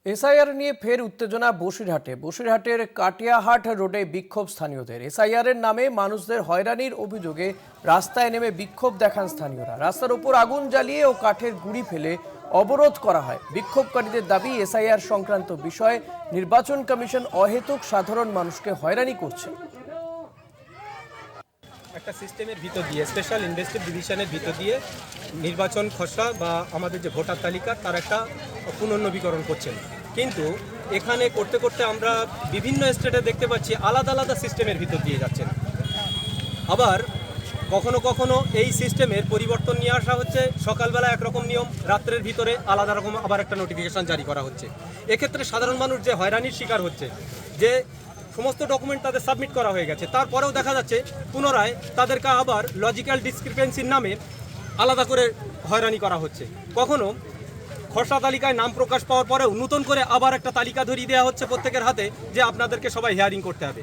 SIR নিয়ে ফের উত্তেজনা বসিরহাটের কাটিয়াহাট রোডে বিক্ষোভ স্থানীয়দের। এসআইআর এর নামে মানুষদের হয়রানির অভিযোগে রাস্তায় নেমে বিক্ষোভ দেখান স্থানীয়রা। রাস্তার উপর আগুন জ্বালিয়ে ও কাঠের গুঁড়ি ফেলে অবরোধ করা হয়। বিক্ষোভকারীদের দাবি, এসআইআর সংক্রান্ত বিষয়ে নির্বাচন কমিশন অহেতুক সাধারণ মানুষকে হয়রানি করছে। একটা সিস্টেমের ভিতর দিয়ে, স্পেশাল ইনভেস্টিভ ডিভিশনের ভিতর দিয়ে নির্বাচন খসড়া বা আমাদের যে ভোটার তালিকা তার একটা পুনর্নবীকরণ করছেন। কিন্তু এখানে করতে করতে আমরা বিভিন্ন স্টেটে দেখতে পাচ্ছি আলাদা আলাদা সিস্টেমের ভিতর দিয়ে যাচ্ছেন। আবার কখনো কখনো এই সিস্টেমের পরিবর্তন নিয়ে আসা হচ্ছে। সকালবেলা একরকম নিয়ম, রাত্রের ভিতরে আলাদা রকম আবার একটা নোটিফিকেশন জারি করা হচ্ছে। এক্ষেত্রে সাধারণ মানুষ যে হয়রানির শিকার হচ্ছে, যে সমস্ত ডকুমেন্ট তাদের সাবমিট করা হয়ে গেছে, তারপরেও দেখা যাচ্ছে পুনরায় তাদেরকে আবার লজিক্যাল ডিসক্রিপেন্সির নামে আলাদা করে হয়রানি করা হচ্ছে। কখনো খসড়া তালিকায় নাম প্রকাশ পাওয়ার পরেও নতুন করে আবার একটা তালিকা ধরিয়ে দেওয়া হচ্ছে প্রত্যেকের হাতে, যে আপনাদেরকে সবাই হিয়ারিং করতে হবে।